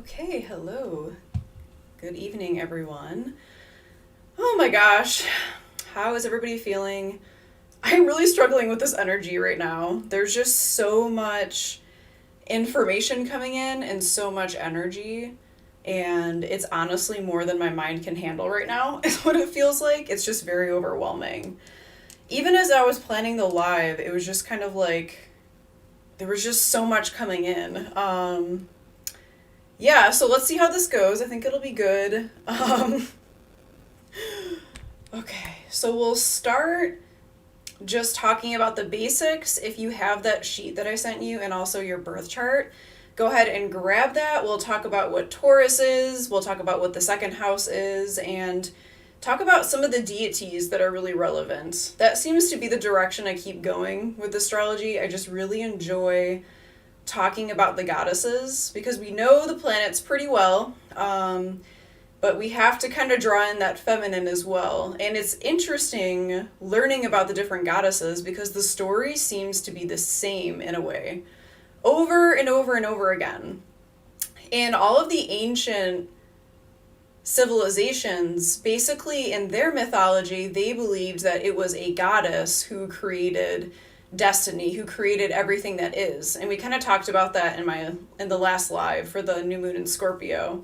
Okay, hello. Good evening, everyone. Oh my gosh, how is everybody feeling? I'm really struggling with this energy right now. There's just so much information coming in and so much energy, and it's honestly more than my mind can handle right now, is what it feels like. It's just very overwhelming. Even as I was planning the live, it was just kind of like there was just so much coming in. Yeah, so let's see how this goes. I think it'll be good. Okay, so we'll start just talking about the basics. If you have that sheet that I sent you and also your birth chart, go ahead and grab that. We'll talk about what Taurus is, we'll talk about what the second house is, and talk about some of the deities that are really relevant. That seems to be the direction I keep going with astrology. I just really enjoy talking about the goddesses because we know the planets pretty well, but we have to kind of draw in that feminine as well. And it's interesting learning about the different goddesses because the story seems to be the same in a way, over and over and over again. In all of the ancient civilizations, basically in their mythology, they believed that it was a goddess who created destiny, who created everything that is. And we kind of talked about that in the last live for the new moon in Scorpio.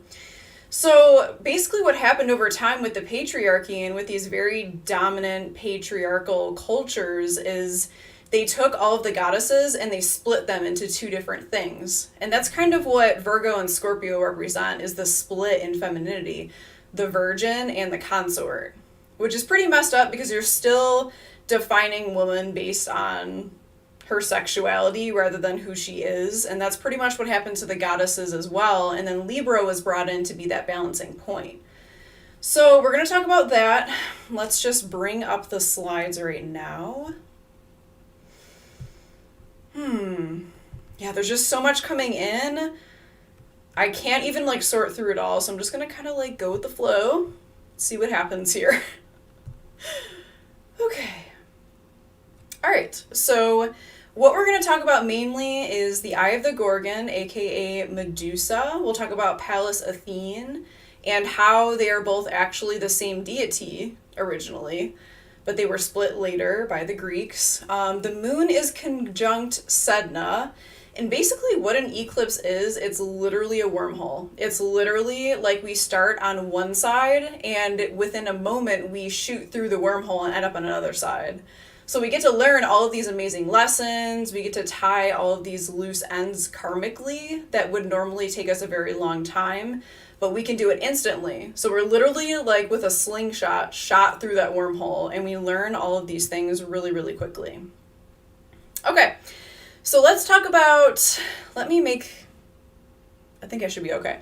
So basically what happened over time with the patriarchy and with these very dominant patriarchal cultures is they took all of the goddesses and they split them into two different things. And that's kind of what Virgo and Scorpio represent, is the split in femininity, the virgin and the consort, which is pretty messed up because you're still defining woman based on her sexuality rather than who she is. And that's pretty much what happened to the goddesses as well. And then Libra was brought in to be that balancing point. So we're going to talk about that. Let's just bring up the slides right now. Yeah, there's just so much coming in. I can't even sort through it all. So I'm just going to kind of go with the flow, see what happens here. Okay. All right, so what we're going to talk about mainly is the Eye of the Gorgon, aka Medusa. We'll talk about Pallas Athene and how they are both actually the same deity originally, but they were split later by the Greeks. The moon is conjunct Sedna, and basically what an eclipse is, it's literally a wormhole. It's literally like we start on one side and within a moment we shoot through the wormhole and end up on another side. So we get to learn all of these amazing lessons. We get to tie all of these loose ends karmically that would normally take us a very long time, but we can do it instantly. So we're literally with a slingshot shot through that wormhole, and we learn all of these things really, really quickly. Okay, so let's talk about, I think I should be okay.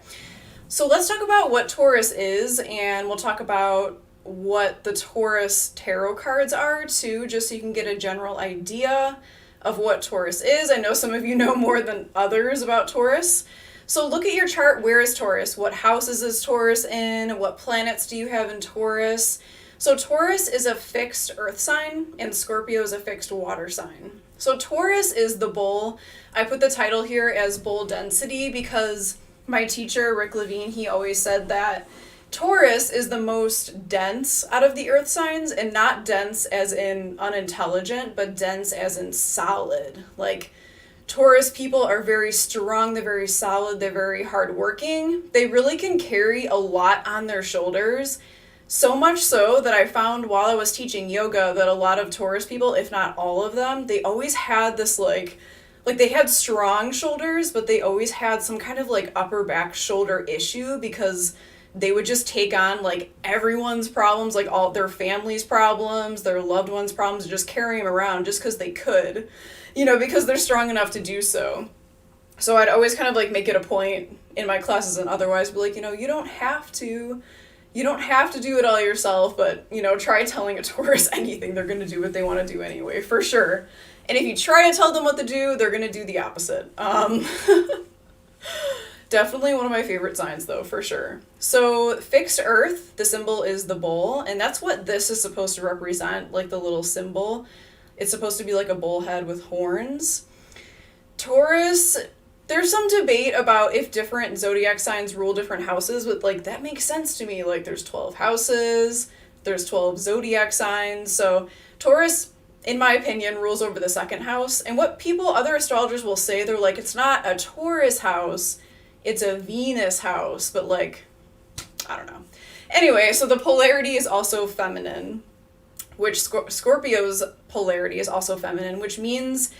So let's talk about what Taurus is, and we'll talk about what the Taurus tarot cards are too, just so you can get a general idea of what Taurus is. I know some of you know more than others about Taurus. So look at your chart. Where is Taurus? What houses is Taurus in? What planets do you have in Taurus? So Taurus is a fixed earth sign and Scorpio is a fixed water sign. So Taurus is the bull. I put the title here as bull density because my teacher, Rick Levine, he always said that Taurus is the most dense out of the earth signs, and not dense as in unintelligent, but dense as in solid. Taurus people are very strong, they're very solid, they're very hardworking. They really can carry a lot on their shoulders. So much so that I found while I was teaching yoga that a lot of Taurus people, if not all of them, they always had this they had strong shoulders, but they always had some kind of upper back shoulder issue because they would just take on everyone's problems, all their family's problems, their loved ones' problems, and just carry them around just because they could, because they're strong enough to do so. So I'd always kind of make it a point in my classes and otherwise be you don't have to do it all yourself, but try telling a Taurus anything. They're going to do what they want to do anyway, for sure. And if you try to tell them what to do, they're going to do the opposite. Definitely one of my favorite signs, though, for sure. So fixed earth, the symbol is the bull, and that's what this is supposed to represent, the little symbol. It's supposed to be a bull head with horns. Taurus, there's some debate about if different zodiac signs rule different houses, but like that makes sense to me. Like there's 12 houses, there's 12 zodiac signs. So Taurus, in my opinion, rules over the second house. And what other astrologers will say, they're like, it's not a Taurus house, it's a Venus house. But like, I don't know. Anyway, so the polarity is also feminine, which Scorpio's polarity is also feminine, which means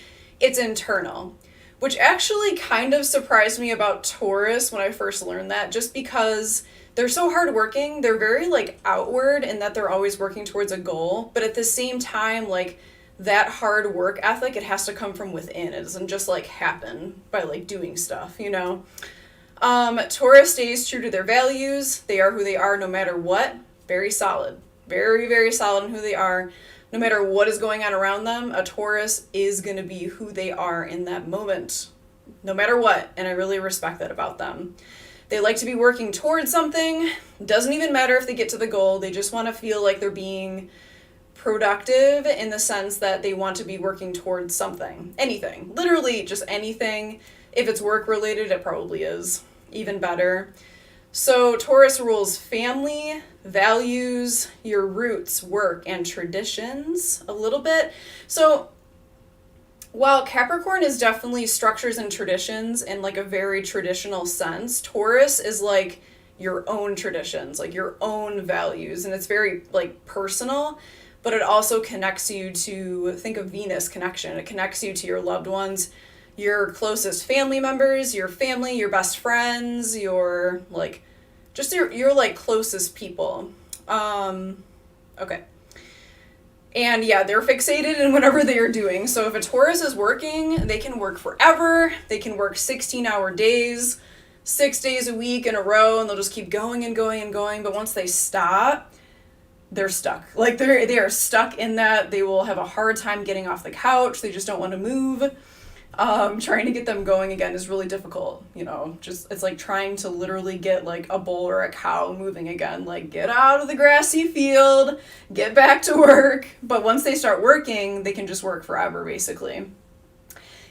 it's internal, which actually kind of surprised me about Taurus when I first learned that, just because they're so hardworking. They're very like outward in that they're always working towards a goal, but at the same time, like that hard work ethic, it has to come from within. It doesn't just like happen by like doing stuff, you know? Taurus stays true to their values. They are who they are no matter what. Very solid. Very, very solid in who they are. No matter what is going on around them, a Taurus is going to be who they are in that moment. No matter what. And I really respect that about them. They like to be working towards something. Doesn't even matter if they get to the goal. They just want to feel like they're being productive in the sense that they want to be working towards something. Anything. Literally just anything. If it's work related, it probably is. Even better. So Taurus rules family, values, your roots, work, and traditions a little bit. So while Capricorn is definitely structures and traditions in like a very traditional sense, Taurus is like your own traditions, like your own values, and it's very like personal, but it also connects you to, think of Venus connection. It connects you to your loved ones, your closest family members, your family, your best friends, your like just your like closest people. Okay. And yeah, they're fixated in whatever they are doing. So if a Taurus is working, they can work forever. They can work 16-hour days, 6 days a week in a row, and they'll just keep going and going and going. But once they stop, they're stuck. Like they are stuck in that. They will have a hard time getting off the couch. They just don't want to move. Trying to get them going again is really difficult, you know, just, it's like trying to literally get like a bull or a cow moving again, like get out of the grassy field, get back to work. But once they start working, they can just work forever, basically.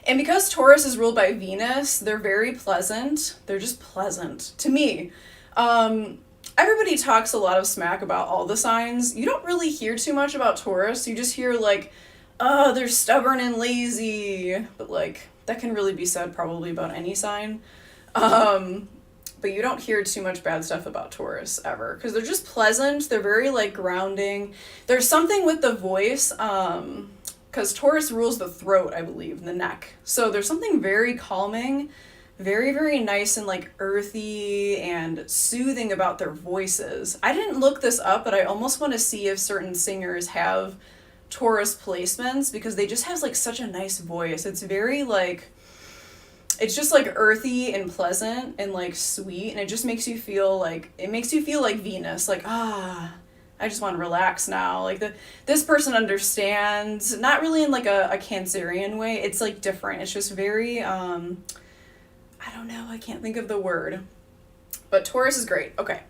And because Taurus is ruled by Venus, they're very pleasant. They're just pleasant to me. Everybody talks a lot of smack about all the signs. You don't really hear too much about Taurus. You just hear like, oh, they're stubborn and lazy. But like, that can really be said probably about any sign. But you don't hear too much bad stuff about Taurus ever, because they're just pleasant. They're very like grounding. There's something with the voice, because Taurus rules the throat, I believe, the neck. So there's something very calming, very, very nice and like earthy and soothing about their voices. I didn't look this up, but I almost want to see if certain singers have Taurus placements, because they just have like such a nice voice. It's very like, it's just like earthy and pleasant and like sweet, and it just makes you feel like, it makes you feel like Venus, like, I just want to relax now. Like this person understands, not really in like a Cancerian way. It's like different. It's just very, I don't know, I can't think of the word, but Taurus is great. Okay.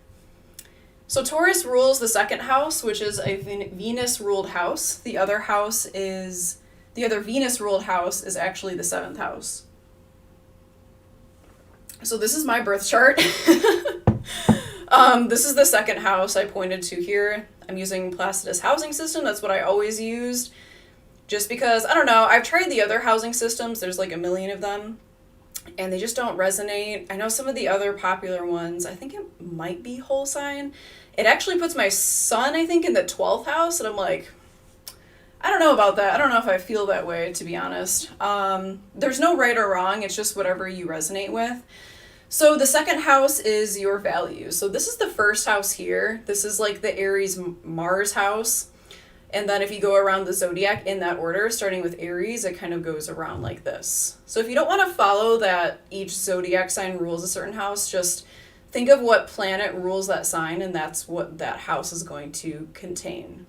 So Taurus rules the second house, which is a Venus-ruled house. The other Venus-ruled house is actually the seventh house. So this is my birth chart. This is the second house I pointed to here. I'm using Placidus housing system. That's what I always used. Just because, I don't know, I've tried the other housing systems. There's like a million of them, and they just don't resonate. I know some of the other popular ones, I think it might be whole sign. It actually puts my sun, I think, in the 12th house, and I'm like, I don't know about that. I don't know if I feel that way, to be honest. There's no right or wrong. It's just whatever you resonate with. So the second house is your values. So this is the first house here. This is like the Aries Mars house. And then if you go around the zodiac in that order, starting with Aries, it kind of goes around like this. So if you don't want to follow that each zodiac sign rules a certain house, just think of what planet rules that sign, and that's what that house is going to contain.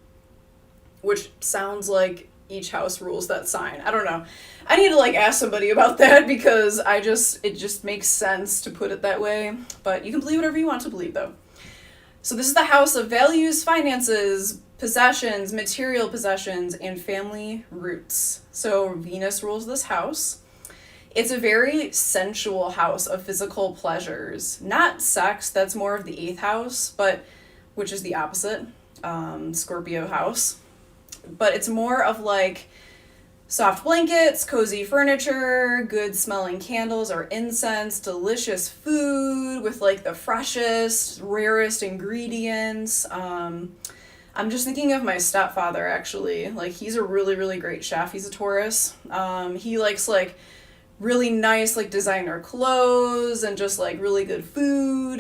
Which sounds like each house rules that sign. I don't know. I need to like ask somebody about that, because it just makes sense to put it that way. But you can believe whatever you want to believe, though. So this is the house of values, finances, possessions, material possessions, and family roots. So Venus rules this house. It's a very sensual house of physical pleasures. Not sex, that's more of the 8th house, but which is the opposite, Scorpio house. But it's more of like soft blankets, cozy furniture, good smelling candles or incense, delicious food with like the freshest, rarest ingredients. I'm just thinking of my stepfather, actually. Like, he's a really, really great chef. He's a Taurus. He likes like really nice like designer clothes and just like really good food.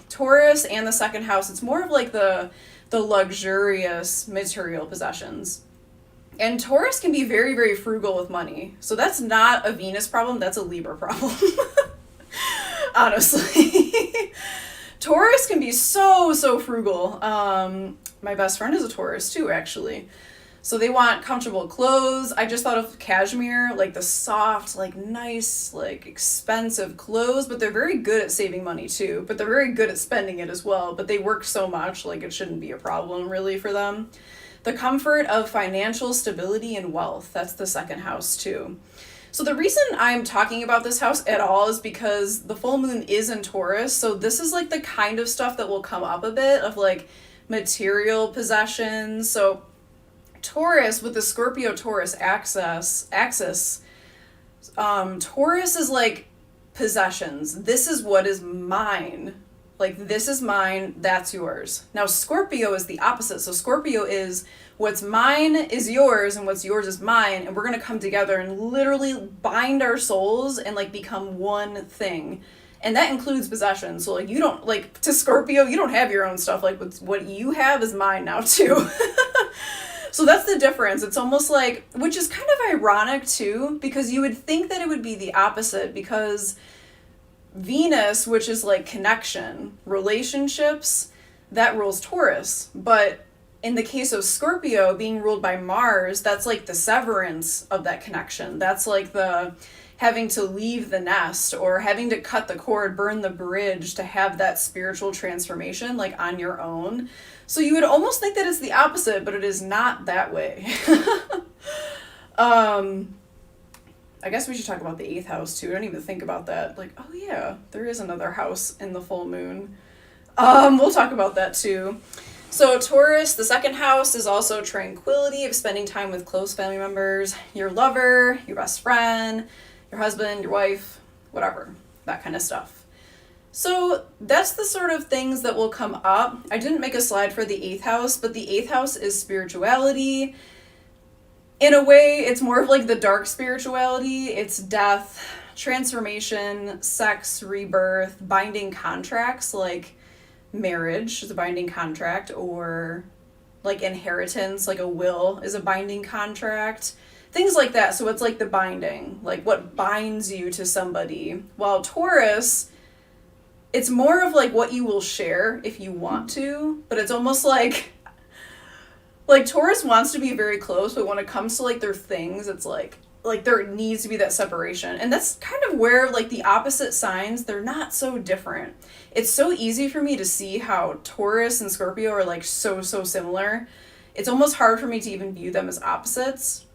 Taurus and the 2nd house, it's more of like the luxurious material possessions. And Taurus can be very, very frugal with money. So that's not a Venus problem, that's a Libra problem. Honestly. Taurus can be so, so frugal. My best friend is a Taurus too, actually. So they want comfortable clothes. I just thought of cashmere, like the soft, like nice, like expensive clothes, but they're very good at saving money too. But they're very good at spending it as well. But they work so much, like it shouldn't be a problem really for them. The comfort of financial stability and wealth. That's the 2nd house too. So the reason I'm talking about this house at all is because the full moon is in Taurus. So this is like the kind of stuff that will come up a bit of like material possessions. So Taurus with the Scorpio-Taurus axis, Taurus is like possessions. This is what is mine. Like, this is mine, that's yours. Now, Scorpio is the opposite. So Scorpio is what's mine is yours and what's yours is mine. And we're going to come together and literally bind our souls and like become one thing. And that includes possessions. So like you don't, like to Scorpio, you don't have your own stuff. Like what you have is mine now too. So that's the difference. It's almost like, which is kind of ironic too, because you would think that it would be the opposite, because Venus, which is like connection, relationships, that rules Taurus. But in the case of Scorpio being ruled by Mars, that's like the severance of that connection. That's like the having to leave the nest or having to cut the cord, burn the bridge to have that spiritual transformation like on your own. So you would almost think that it's the opposite, but it is not that way. I guess we should talk about the 8th house too. I don't even think about that. Like, oh yeah, there is another house in the full moon. We'll talk about that too. So Taurus, the 2nd house is also tranquility of spending time with close family members, your lover, your best friend, your husband, your wife, whatever, that kind of stuff. So that's the sort of things that will come up. I didn't make a slide for the 8th house, but the 8th house is spirituality. In a way, it's more of like the dark spirituality. It's death, transformation, sex, rebirth, binding contracts like marriage is a binding contract, or like inheritance, like a will is a binding contract. Things like that. So it's like the binding, like what binds you to somebody. While Taurus, it's more of like what you will share if you want to, but it's almost like Taurus wants to be very close, but when it comes to like their things, it's like there needs to be that separation. And that's kind of where like the opposite signs, they're not so different. It's so easy for me to see how Taurus and Scorpio are like so similar. It's almost hard for me to even view them as opposites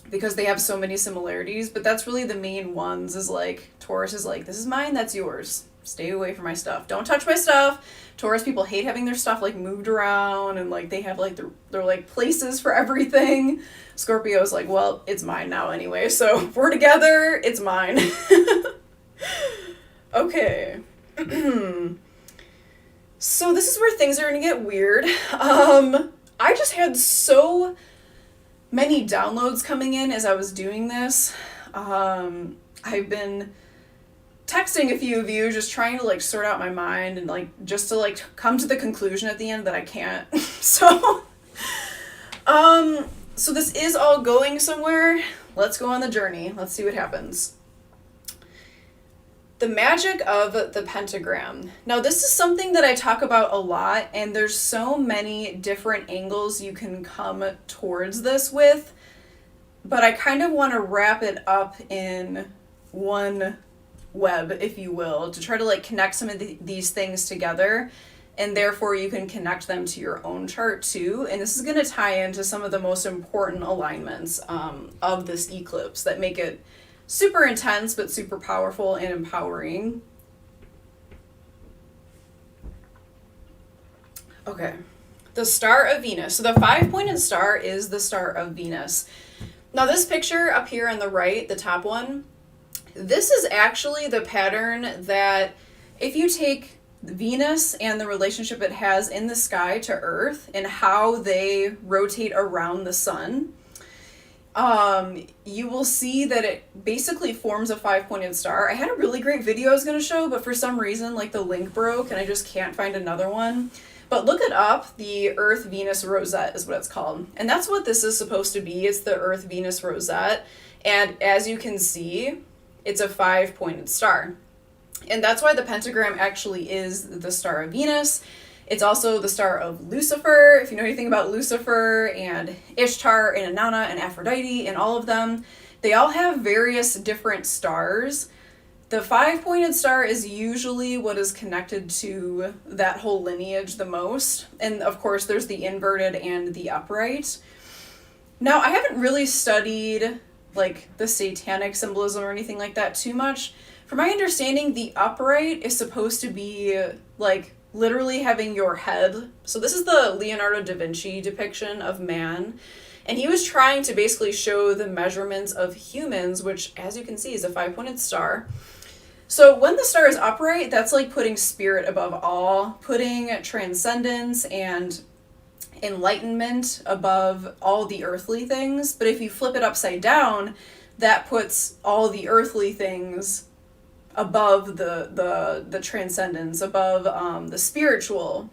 because they have so many similarities, but that's really the main ones. Is like Taurus is like, this is mine, that's yours. Stay away from my stuff. Don't touch my stuff. Taurus people hate having their stuff like moved around, and like they have like they're like places for everything. Scorpio is like, well, it's mine now anyway, so if we're together, it's mine. Okay. So this is where things are gonna get weird. I just had so many downloads coming in as I was doing this. I've been texting a few of you, just trying to like sort out my mind and like just to like come to the conclusion at the end that I can't. So this is all going somewhere. Let's go on the journey. Let's see what happens. The magic of the pentagram. Now this is something that I talk about a lot, and there's so many different angles you can come towards this with, but I kind of want to wrap it up in one web, if you will, to try to like connect some of these things together, and therefore you can connect them to your own chart too. And this is going to tie into some of the most important alignments of this eclipse that make it super intense, but super powerful and empowering. Okay, the star of Venus. So the 5-pointed star is the star of Venus. Now this picture up here on the right, the top one, this is actually the pattern that if you take Venus and the relationship it has in the sky to Earth and how they rotate around the sun, you will see that it basically forms a 5-pointed star. I had a really great video I was going to show, but for some reason, like, the link broke and I just can't find another one. But look it up. The Earth-Venus rosette is what it's called. And that's what this is supposed to be. It's the Earth-Venus rosette. And as you can see, it's a 5-pointed star. And that's why the pentagram actually is the star of Venus. It's also the star of Lucifer. If you know anything about Lucifer and Ishtar and Inanna and Aphrodite and all of them, they all have various different stars. The 5-pointed star is usually what is connected to that whole lineage the most. And of course, there's the inverted and the upright. Now, I haven't really studied like the satanic symbolism or anything like that too much. From my understanding, the upright is supposed to be like literally having your head. So this is the Leonardo da Vinci depiction of man. And he was trying to basically show the measurements of humans, which, as you can see, is a 5-pointed star. So when the star is upright, that's like putting spirit above all, putting transcendence and enlightenment above all the earthly things. But if you flip it upside down, that puts all the earthly things above the transcendence, above the spiritual.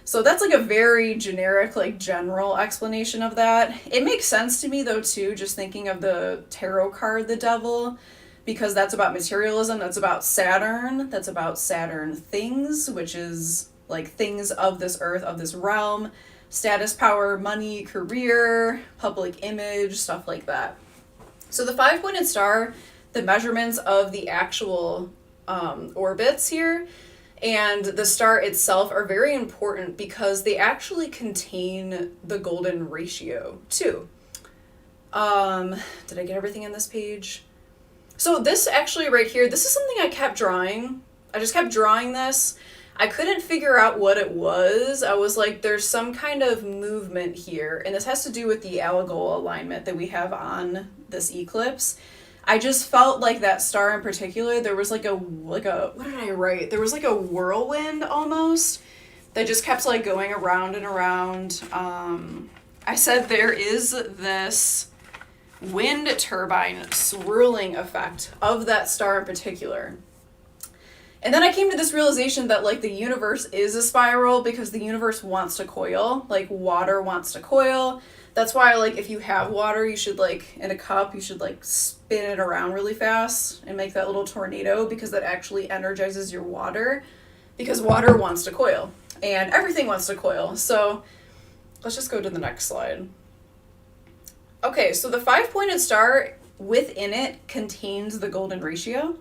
So that's like a very generic, like general explanation of that. It makes sense to me though too, just thinking of the tarot card, the Devil, because that's about materialism, that's about Saturn things, which is like things of this earth, of this realm, status, power, money, career, public image, stuff like that. So the 5-pointed star, the measurements of the actual orbits here and the star itself are very important because they actually contain the golden ratio too. Did I get everything in this page? So this actually right here, this is something I kept drawing. I just kept drawing this. I couldn't figure out what it was. I was like, there's some kind of movement here. And this has to do with the Algol alignment that we have on this eclipse. I just felt like that star in particular, there was like a, what did I write? There was like a whirlwind almost that just kept like going around and around. I said there is this wind turbine swirling effect of that star in particular. And then I came to this realization that like the universe is a spiral because the universe wants to coil, like water wants to coil. That's why like if you have water, you should like in a cup, you should like spin it around really fast and make that little tornado because that actually energizes your water because water wants to coil and everything wants to coil. So let's just go to the next slide. Okay, so the 5-pointed star within it contains the golden ratio.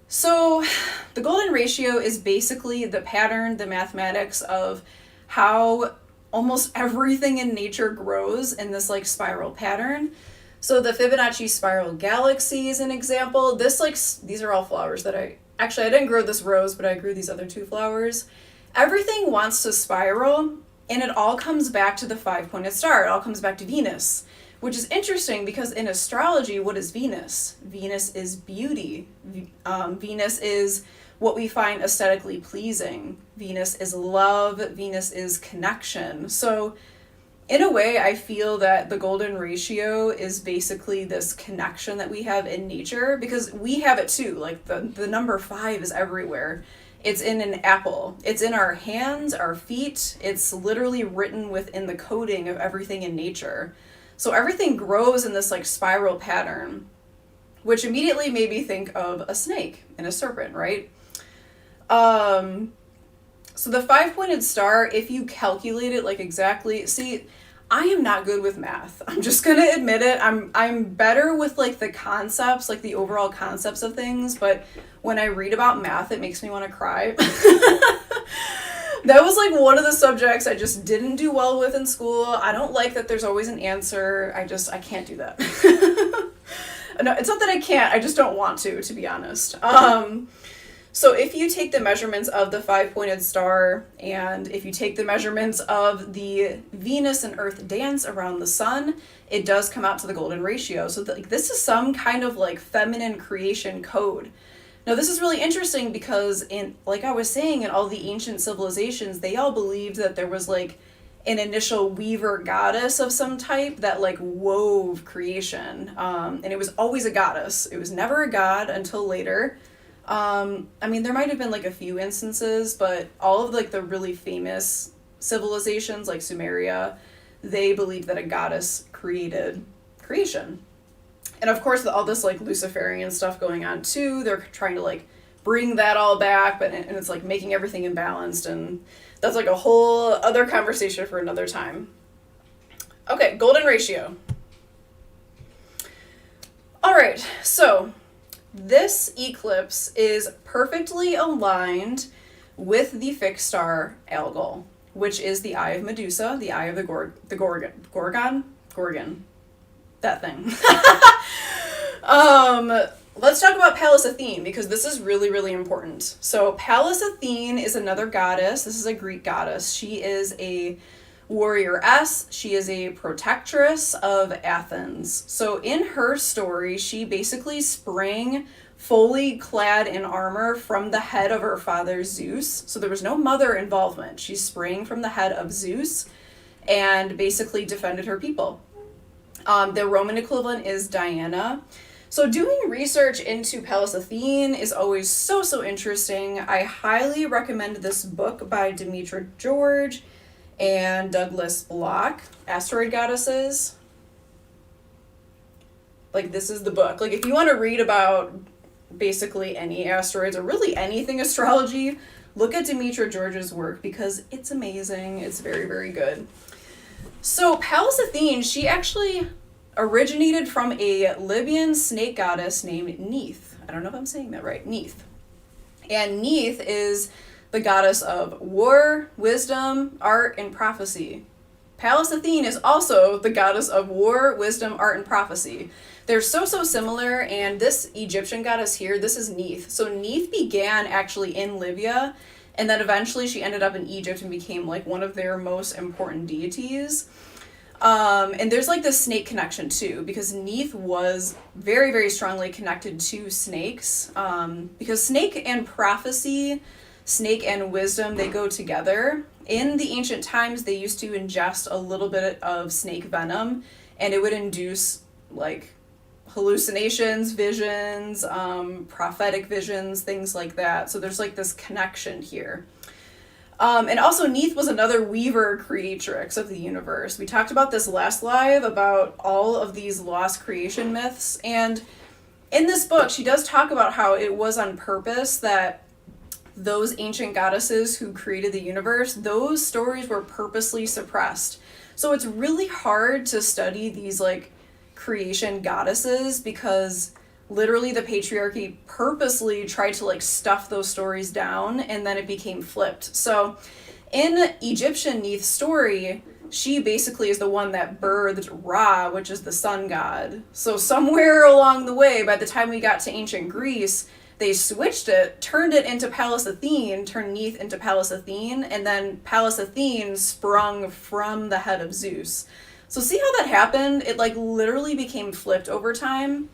So the golden ratio is basically the pattern, the mathematics of how almost everything in nature grows in this like spiral pattern. So the Fibonacci spiral galaxy is an example. These are all flowers that I didn't grow this rose, but I grew these other 2 flowers. Everything wants to spiral and it all comes back to the 5-pointed star. It all comes back to Venus. Which is interesting because in astrology, what is Venus? Venus is beauty. Venus is what we find aesthetically pleasing. Venus is love. Venus is connection. So in a way, I feel that the golden ratio is basically this connection that we have in nature because we have it too. Like the number 5 is everywhere. It's in an apple. It's in our hands, our feet. It's literally written within the coding of everything in nature. So everything grows in this like spiral pattern, which immediately made me think of a snake and a serpent, right? So the 5-pointed star, if you calculate it like exactly, see, I am not good with math. I'm just gonna admit it. I'm better with like the concepts, like the overall concepts of things, but when I read about math, it makes me want to cry. That was like one of the subjects I just didn't do well with in school. I don't like that there's always an answer. I can't do that. No, it's not that I can't, I just don't want to be honest. So if you take the measurements of the five-pointed star, and if you take the measurements of the Venus and Earth dance around the sun, it does come out to the golden ratio. So this is some kind of like feminine creation code. Now this is really interesting because like I was saying, in all the ancient civilizations, they all believed that there was like an initial weaver goddess of some type that like wove creation. And it was always a goddess. It was never a god until later. I mean, there might have been like a few instances, but all of like the really famous civilizations like Sumeria, they believed that a goddess created creation. And of course, all this like Luciferian stuff going on too, they're trying to like bring that all back, and it's like making everything imbalanced, and that's like a whole other conversation for another time. Okay, golden ratio. All right, so this eclipse is perfectly aligned with the fixed star Algol, which is the eye of Medusa, the eye of the Gorgon, that thing. Let's talk about Pallas Athene, because this is really, really important. So Pallas Athene is another goddess. This is a Greek goddess. She is a warrioress. She is a protectress of Athens. So in her story, she basically sprang fully clad in armor from the head of her father Zeus. So there was no mother involvement. She sprang from the head of Zeus and basically defended her people. The Roman equivalent is Diana. So doing research into Pallas Athene is always so interesting. I highly recommend this book by Demetra George and Douglas Block, Asteroid Goddesses. Like, this is the book. Like, if you want to read about basically any asteroids or really anything astrology, look at Demetra George's work because it's amazing. It's very, very good. So Pallas Athene, she actually originated from a Libyan snake goddess named Neith. I don't know if I'm saying that right. Neith. And Neith is the goddess of war, wisdom, art, and prophecy. Pallas Athene is also the goddess of war, wisdom, art, and prophecy. They're so similar, and this Egyptian goddess here, this is Neith. So Neith began actually in Libya, and then eventually she ended up in Egypt and became like one of their most important deities. And there's like this snake connection too, because Neith was very, very strongly connected to snakes, because snake and prophecy, snake and wisdom, they go together. In the ancient times, they used to ingest a little bit of snake venom, and it would induce like hallucinations, visions, prophetic visions, things like that. So there's like this connection here. And also Neith was another weaver creatrix of the universe. We talked about this last live about all of these lost creation myths. And in this book, she does talk about how it was on purpose that those ancient goddesses who created the universe, those stories were purposely suppressed. So it's really hard to study these like creation goddesses because literally the patriarchy purposely tried to like stuff those stories down, and then it became flipped. So in Egyptian Neith's story, she basically is the one that birthed Ra, which is the sun god. So somewhere along the way, by the time we got to ancient Greece, they switched it, turned it into Pallas Athene, turned Neith into Pallas Athene, and then Pallas Athene sprung from the head of Zeus. So see how that happened? It like literally became flipped over time.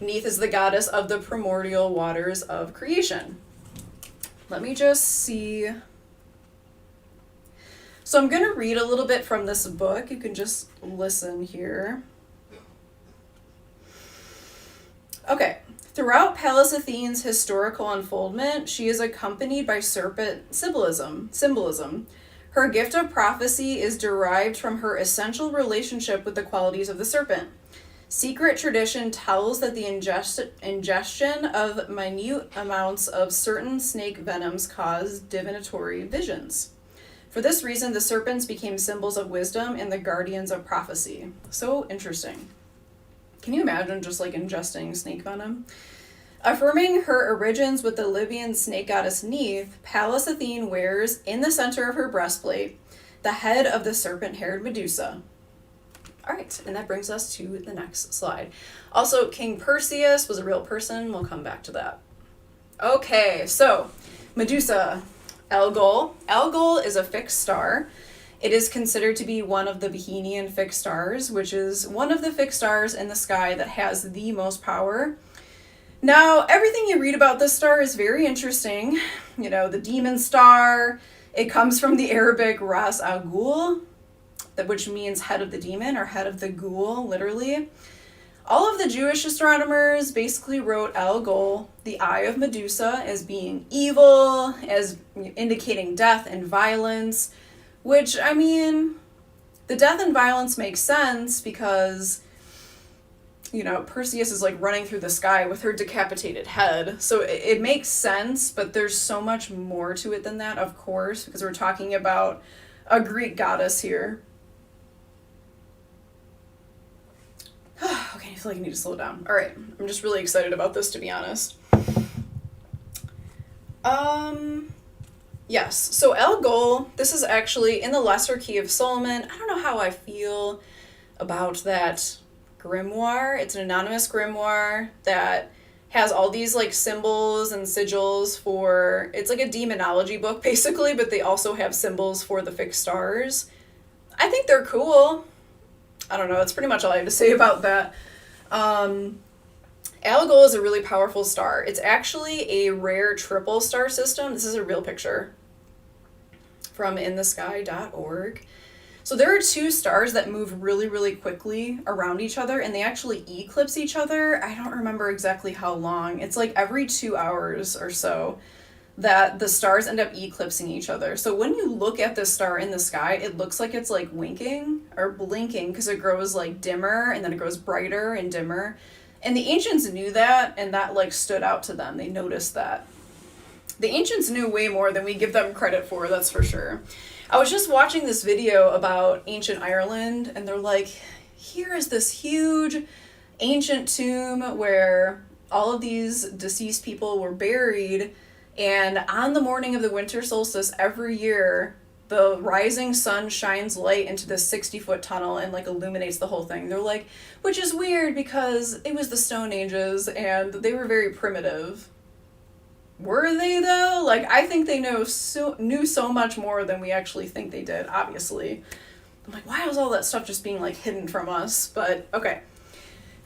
Neith is the goddess of the primordial waters of creation. Let me just see. So I'm going to read a little bit from this book. You can just listen here. Okay. Throughout Pallas Athene's historical unfoldment, she is accompanied by serpent symbolism. Her gift of prophecy is derived from her essential relationship with the qualities of the serpent. Secret tradition tells that the ingestion of minute amounts of certain snake venoms caused divinatory visions. For this reason, the serpents became symbols of wisdom and the guardians of prophecy. So interesting. Can you imagine just like ingesting snake venom? Affirming her origins with the Libyan snake goddess Neith, Pallas Athene wears in the center of her breastplate the head of the serpent-haired Medusa. All right, and that brings us to the next slide. Also, King Perseus was a real person. We'll come back to that. Okay, so Medusa, Algol. Algol is a fixed star. It is considered to be one of the Bohemian fixed stars, which is one of the fixed stars in the sky that has the most power. Now, everything you read about this star is very interesting. You know, the demon star, it comes from the Arabic Ras al Ghul, which means head of the demon or head of the ghoul, literally. All of the Jewish astronomers basically wrote Algol, the eye of Medusa, as being evil, as indicating death and violence, which, I mean, the death and violence makes sense because, you know, Perseus is like running through the sky with her decapitated head. So it makes sense, but there's so much more to it than that, of course, because we're talking about a Greek goddess here. Okay, I feel like I need to slow down. All right, I'm just really excited about this, to be honest. Yes, so Algol, this is actually in the Lesser Key of Solomon. I don't know how I feel about that grimoire. It's an anonymous grimoire that has all these like symbols and sigils for, it's like a demonology book basically, but they also have symbols for the fixed stars. I think they're cool. I don't know, that's pretty much all I have to say about that. Algol is a really powerful star. It's actually a rare triple star system. This is a real picture from inthesky.org. So there are two stars that move really, really quickly around each other, and they actually eclipse each other. I don't remember exactly how long. It's like every 2 hours or so that the stars end up eclipsing each other. So when you look at this star in the sky, it looks like it's like winking or blinking because it grows like dimmer and then it grows brighter and dimmer. And the ancients knew that, and that like stood out to them. They noticed that. The ancients knew way more than we give them credit for, that's for sure. I was just watching this video about ancient Ireland, and they're like, here is this huge ancient tomb where all of these deceased people were buried, and on the morning of the winter solstice every year, the rising sun shines light into this 60-foot tunnel and like illuminates the whole thing. They're like, which is weird because it was the Stone Ages and they were very primitive. Were they though? Like, I think they knew so much more than we actually think they did, obviously. I'm like, why is all that stuff just being like hidden from us? But okay.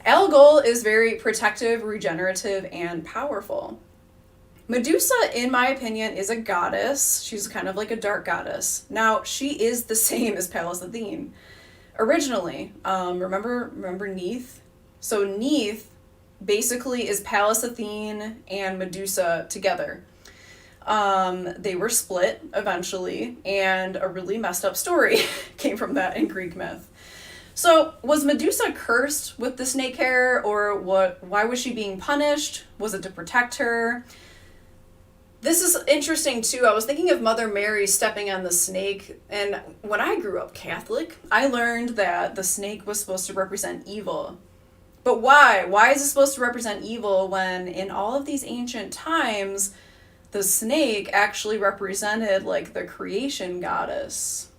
Algol is very protective, regenerative, and powerful. Medusa, in my opinion, is a goddess. She's kind of like a dark goddess. Now, she is the same as Pallas Athene. Originally, remember Neith? So Neith basically is Pallas Athene and Medusa together. They were split eventually, and a really messed up story came from that in Greek myth. So was Medusa cursed with the snake hair, or what? Why was she being punished? Was it to protect her? This is interesting too. I was thinking of Mother Mary stepping on the snake, and when I grew up Catholic, I learned that the snake was supposed to represent evil. But why? Why is it supposed to represent evil when in all of these ancient times, the snake actually represented like the creation goddess?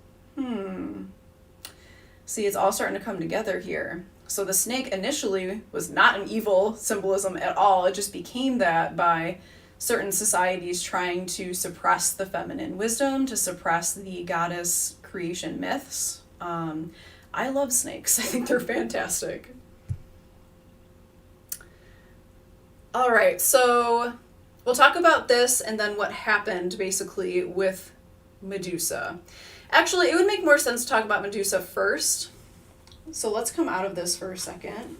See, it's all starting to come together here. So the snake initially was not an evil symbolism at all. It just became that by certain societies trying to suppress the feminine wisdom, to suppress the goddess creation myths. I love snakes. I think they're fantastic. All right, so we'll talk about this and then what happened basically with Medusa. Actually, it would make more sense to talk about Medusa first. So let's come out of this for a second.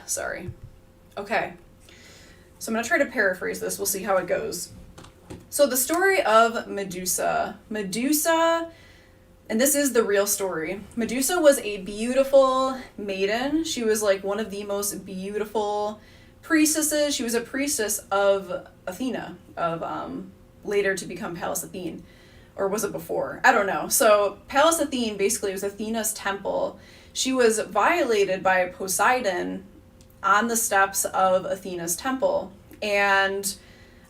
Sorry. Okay. So I'm going to try to paraphrase this. We'll see how it goes. So the story of Medusa. Medusa, and this is the real story. Medusa was a beautiful maiden. She was like one of the most beautiful priestesses. She was a priestess of Athena, of later to become Pallas Athene. Or was it before? I don't know. So Pallas Athene basically was Athena's temple. She was violated by Poseidon on the steps of Athena's temple. And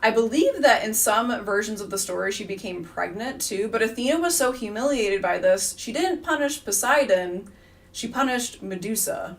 I believe that in some versions of the story she became pregnant too, but Athena was so humiliated by this, she didn't punish Poseidon, she punished Medusa.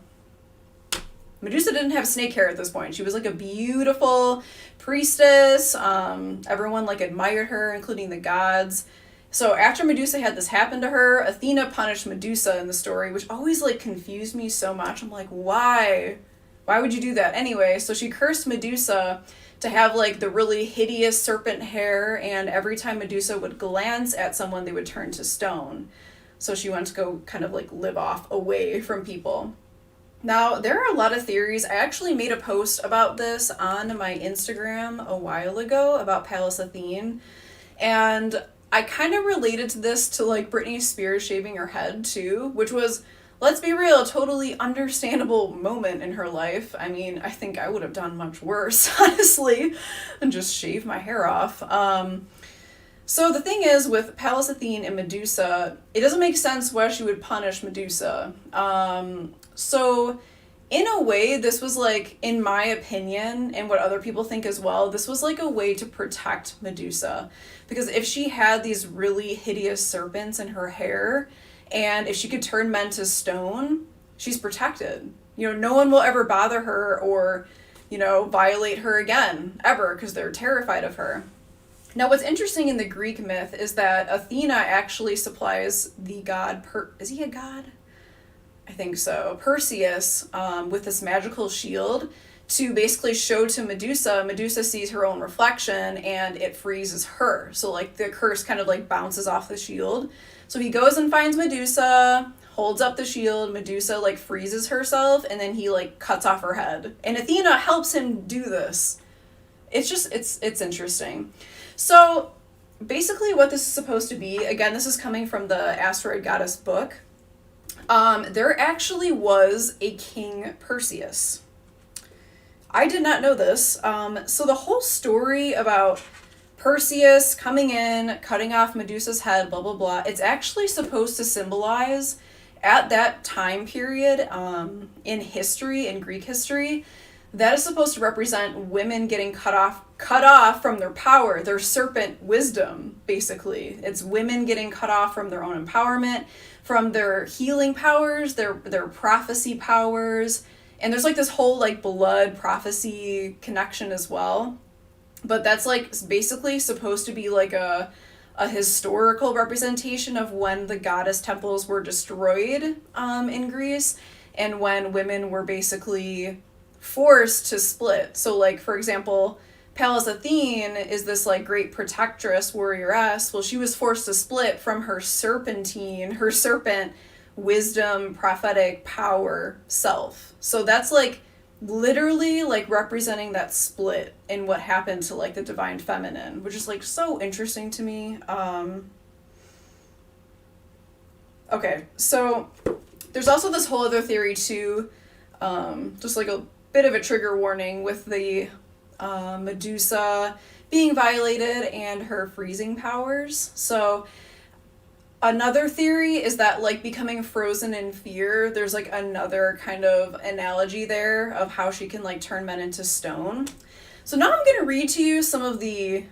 Medusa didn't have snake hair at this point. She was like a beautiful priestess. Everyone like admired her, including the gods. So after Medusa had this happen to her, Athena punished Medusa in the story, which always like confused me so much. I'm like, why? Why would you do that? Anyway, so she cursed Medusa to have like the really hideous serpent hair, and every time Medusa would glance at someone, they would turn to stone. So she went to go kind of like live off away from people. Now, there are a lot of theories. I actually made a post about this on my Instagram a while ago about Pallas Athene, and I kind of related to this to like Britney Spears shaving her head too, which was, let's be real, a totally understandable moment in her life. I mean, I think I would have done much worse, honestly, than just shave my hair off. So the thing is, with Pallas Athene and Medusa, it doesn't make sense why she would punish Medusa. So in a way, this was like, in my opinion, and what other people think as well, this was like a way to protect Medusa. Because if she had these really hideous serpents in her hair, and if she could turn men to stone, she's protected. You know, no one will ever bother her or, you know, violate her again, ever, because they're terrified of her. Now, what's interesting in the Greek myth is that Athena actually supplies the god, is he a god? I think so. Perseus, with this magical shield to basically show to Medusa. Medusa sees her own reflection and it freezes her. So like the curse kind of like bounces off the shield. So he goes and finds Medusa, holds up the shield, Medusa like freezes herself, and then he like cuts off her head. And Athena helps him do this. It's just, it's interesting. So basically what this is supposed to be, again, this is coming from the Asteroid Goddess book. There actually was a King Perseus. I did not know this. So the whole story about Perseus coming in, cutting off Medusa's head, blah, blah, blah, it's actually supposed to symbolize, at that time period in history, in Greek history, that is supposed to represent women getting cut off from their power, their serpent wisdom, basically. It's women getting cut off from their own empowerment, from their healing powers, their prophecy powers. And there's like this whole like blood prophecy connection as well. But that's like basically supposed to be like a historical representation of when the goddess temples were destroyed in Greece, and when women were basically forced to split. So like, for example, Pallas Athene is this like great protectress, warrioress. Well, she was forced to split from her serpent wisdom, prophetic power self. So that's like literally like representing that split in what happened to like the divine feminine, which is like so interesting to me. Okay, so there's also this whole other theory too, just like a bit of a trigger warning with the Medusa being violated and her freezing powers. So another theory is that like becoming frozen in fear, there's like another kind of analogy there of how she can like turn men into stone. So now I'm going to read to you some of the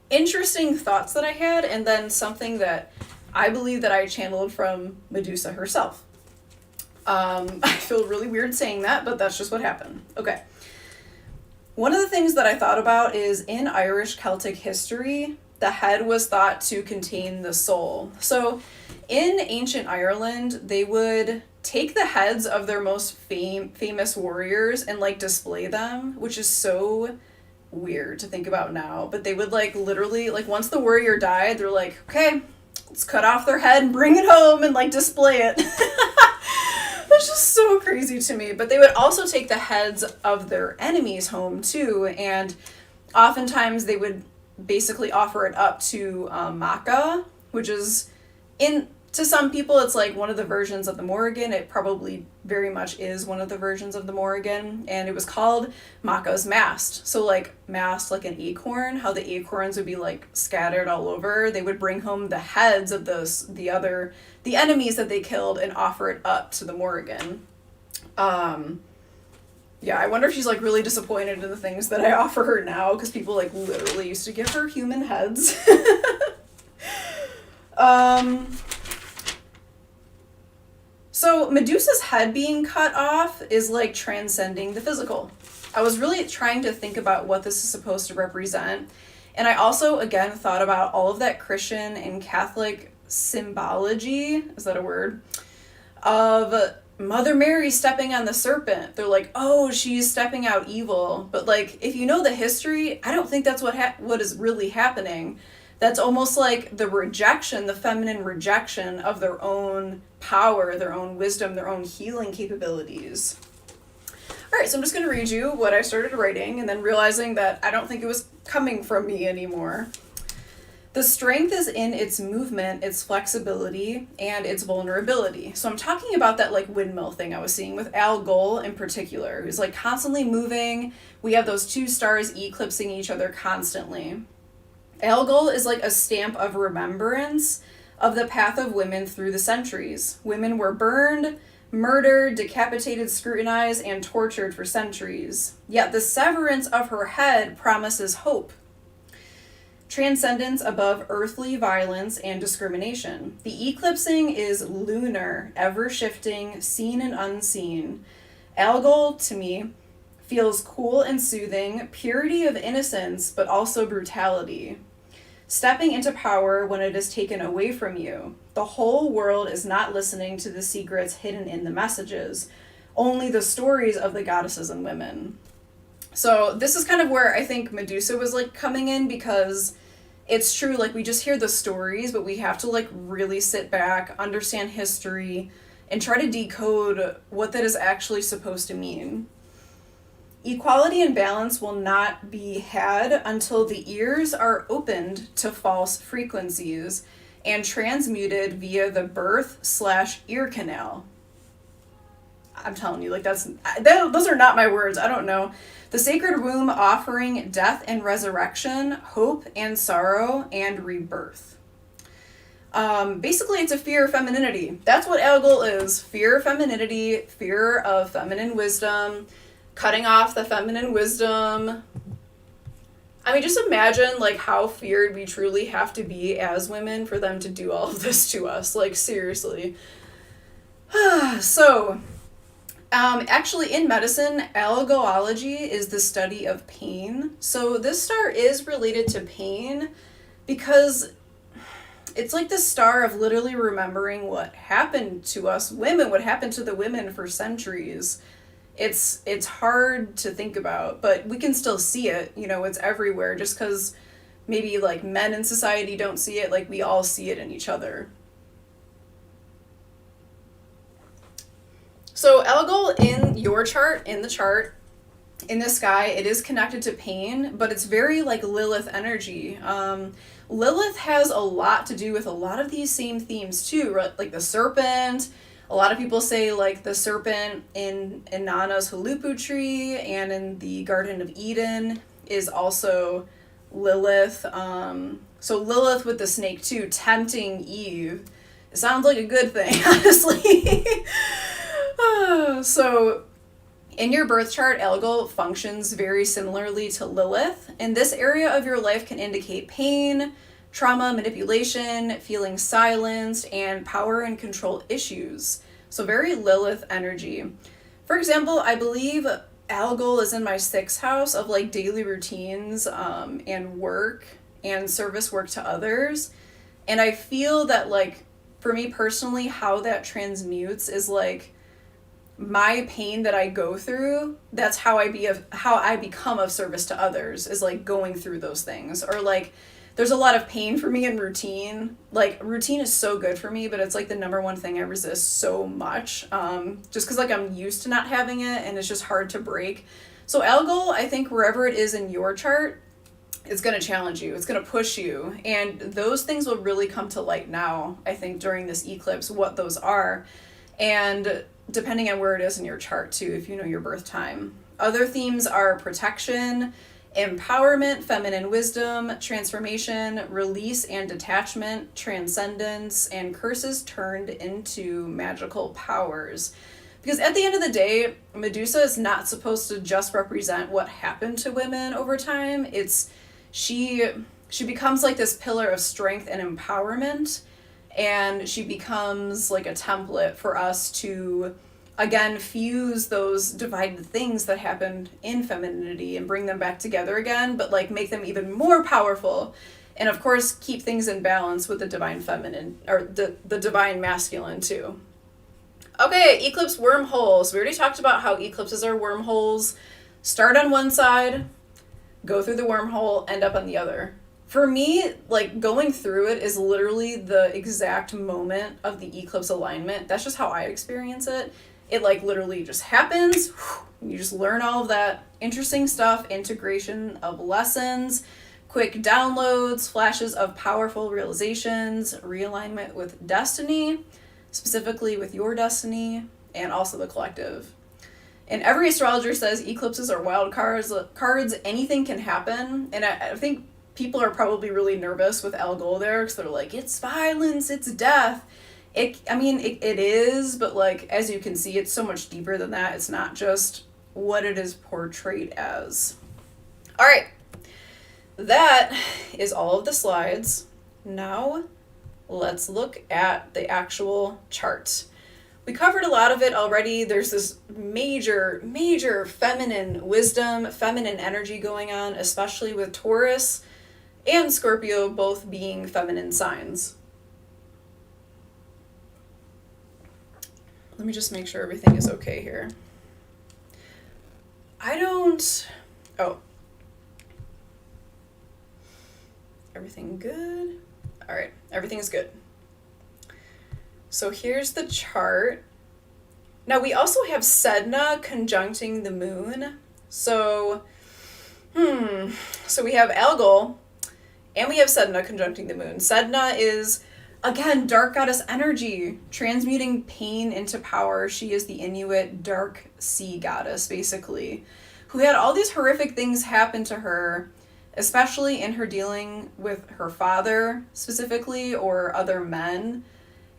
interesting thoughts that I had, and then something that I believe that I channeled from Medusa herself. I feel really weird saying that, but that's just what happened. Okay. One of the things that I thought about is in Irish Celtic history, the head was thought to contain the soul. So in ancient Ireland, they would take the heads of their most famous warriors and like display them, which is so weird to think about now. But they would like literally, like once the warrior died, they're like, okay, let's cut off their head and bring it home and like display it. That's just so crazy to me. But they would also take the heads of their enemies home too, and oftentimes they would basically offer it up to Maca, which is, to some people it's like one of the versions of the Morrigan. It probably very much is one of the versions of the Morrigan, and it was called Maca's mast. So like mast, like an acorn, how the acorns would be like scattered all over. They would bring home the heads of the enemies that they killed and offer it up to the Morrigan. Yeah, I wonder if she's like really disappointed in the things that I offer her now, because people like literally used to give her human heads. So Medusa's head being cut off is like transcending the physical. I was really trying to think about what this is supposed to represent. And I also, again, thought about all of that Christian and Catholic symbology, is that a word? Of Mother Mary stepping on the serpent. They're like, oh, she's stepping out evil. But like, if you know the history, I don't think that's what is really happening. That's almost like the rejection, the feminine rejection of their own power, their own wisdom, their own healing capabilities. All right, so I'm just going to read you what I started writing and then realizing that I don't think it was coming from me anymore. The strength is in its movement, its flexibility, and its vulnerability. So I'm talking about that like windmill thing I was seeing with Algol in particular, who's like constantly moving. We have those two stars eclipsing each other constantly. Algol is like a stamp of remembrance of the path of women through the centuries. Women were burned, murdered, decapitated, scrutinized, and tortured for centuries. Yet the severance of her head promises hope. Transcendence above earthly violence and discrimination. The eclipsing is lunar, ever-shifting, seen and unseen. Algol, to me, feels cool and soothing, purity of innocence, but also brutality. Stepping into power when it is taken away from you. The whole world is not listening to the secrets hidden in the messages, only the stories of the goddesses and women. So this is kind of where I think Medusa was like coming in, because it's true, like we just hear the stories, but we have to like really sit back, understand history, and try to decode what that is actually supposed to mean. Equality and balance will not be had until the ears are opened to false frequencies and transmuted via the birth/ear canal. I'm telling you, like those are not my words. I don't know. The sacred womb offering death and resurrection, hope and sorrow and rebirth. Basically, it's a fear of femininity. That's what Algol is. Fear of femininity, fear of feminine wisdom, cutting off the feminine wisdom. I mean, just imagine like how feared we truly have to be as women for them to do all of this to us. Like, seriously. So, actually in medicine, algology is the study of pain. So this star is related to pain because it's like the star of literally remembering what happened to us women, what happened to the women for centuries. It's hard to think about, but we can still see it. You know, it's everywhere. Just because maybe like men in society don't see it, like we all see it in each other. So Algol in your chart, in the chart, in the sky, it is connected to pain, but it's very like Lilith energy. Lilith has a lot to do with a lot of these same themes too, right? Like the serpent. A lot of people say like the serpent in Inanna's Halupu tree and in the Garden of Eden is also Lilith. So Lilith with the snake too, tempting Eve. It sounds like a good thing, honestly. So in your birth chart, Algol functions very similarly to Lilith, and this area of your life can indicate pain, trauma, manipulation, feeling silenced, and power and control issues. So very Lilith energy. For example, I believe Algol is in my 6th house of like daily routines and work and service work to others. And I feel that like for me personally, how that transmutes is like my pain that I go through, that's how I become of service to others, is like going through those things. Or like there's a lot of pain for me in routine. Like routine is so good for me, but it's like the number one thing I resist so much. Just because like I'm used to not having it and it's just hard to break. So Algol, I think wherever it is in your chart, it's going to challenge you. It's going to push you. And those things will really come to light now, I think, during this eclipse, what those are. And depending on where it is in your chart too, if you know your birth time. Other themes are protection, empowerment, feminine wisdom, transformation, release and detachment, transcendence, and curses turned into magical powers. Because at the end of the day, Medusa is not supposed to just represent what happened to women over time. She becomes like this pillar of strength and empowerment, and she becomes like a template for us to, again, fuse those divided things that happened in femininity and bring them back together again, but like make them even more powerful. And of course, keep things in balance with the divine feminine, or the divine masculine too. Okay, eclipse wormholes. We already talked about how eclipses are wormholes. Start on one side, go through the wormhole, end up on the other. For me, like, going through it is literally the exact moment of the eclipse alignment. That's just how I experience it. It, like, literally just happens. You just learn all of that interesting stuff, integration of lessons, quick downloads, flashes of powerful realizations, realignment with destiny, specifically with your destiny, and also the collective. And every astrologer says eclipses are wild cards. Anything can happen. And I think people are probably really nervous with Algol there, because they're like, it's violence, it's death. It is, but like, as you can see, it's so much deeper than that. It's not just what it is portrayed as. All right. That is all of the slides. Now, let's look at the actual chart. We covered a lot of it already. There's this major feminine wisdom, feminine energy going on, especially with Taurus and Scorpio both being feminine signs. Let me just make sure everything is okay here. Everything good? All right, everything is good. So here's the chart. Now we also have Sedna conjuncting the moon. So we have Algol and we have Sedna conjuncting the moon. Sedna is, again, dark goddess energy, transmuting pain into power. She is the Inuit dark sea goddess, basically, who had all these horrific things happen to her, especially in her dealing with her father specifically, or other men.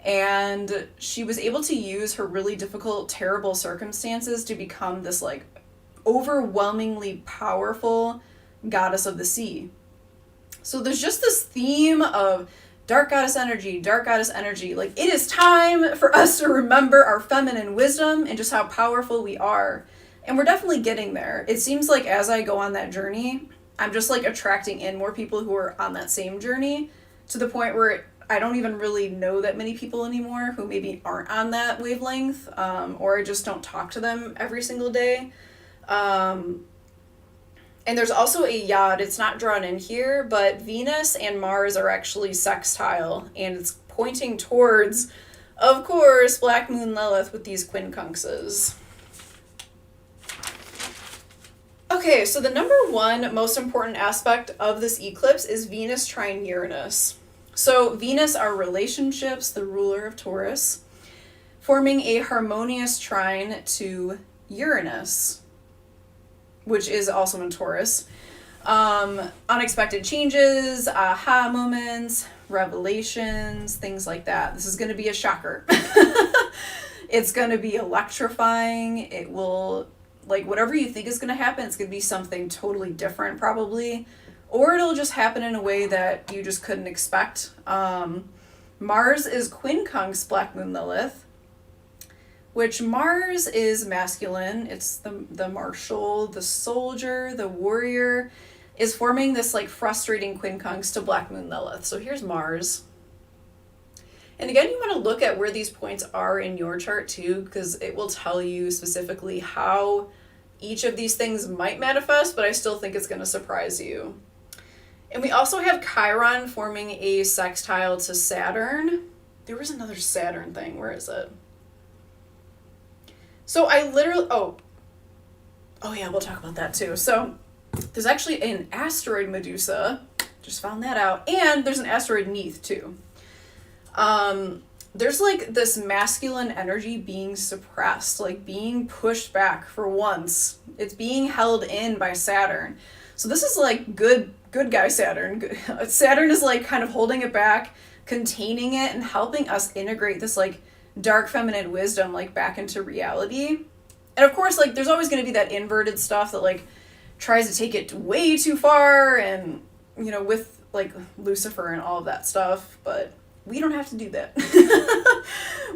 And she was able to use her really difficult, terrible circumstances to become this like overwhelmingly powerful goddess of the sea. So there's just this theme of dark goddess energy. Like, it is time for us to remember our feminine wisdom and just how powerful we are. And we're definitely getting there. It seems like as I go on that journey, I'm just like attracting in more people who are on that same journey, to the point where I don't even really know that many people anymore who maybe aren't on that wavelength, or I just don't talk to them every single day. And there's also a yod, it's not drawn in here, but Venus and Mars are actually sextile, and it's pointing towards, of course, Black Moon Lilith with these quincunxes. Okay, so the number one most important aspect of this eclipse is Venus trine Uranus. So Venus, our relationships, the ruler of Taurus, forming a harmonious trine to Uranus, which is also in Taurus. Unexpected changes, aha moments, revelations, things like that. This is going to be a shocker. It's going to be electrifying. It will, like, whatever you think is going to happen, it's going to be something totally different probably. Or it'll just happen in a way that you just couldn't expect. Mars is quincunx Black Moon Lilith, which Mars is masculine. It's the martial, the soldier, the warrior, is forming this like frustrating quincunx to Black Moon Lilith. So here's Mars. And again, you want to look at where these points are in your chart too, because it will tell you specifically how each of these things might manifest, but I still think it's going to surprise you. And we also have Chiron forming a sextile to Saturn. There was another Saturn thing. Where is it? So I literally, oh yeah, we'll talk about that too. So there's actually an asteroid Medusa, just found that out. And there's an asteroid Neith too. There's like this masculine energy being suppressed, like being pushed back for once. It's being held in by Saturn. So this is like good guy Saturn. Saturn is like kind of holding it back, containing it, and helping us integrate this like dark feminine wisdom, like, back into reality. And of course, like, there's always going to be that inverted stuff that, like, tries to take it way too far, and, you know, with, like, Lucifer and all of that stuff, but we don't have to do that.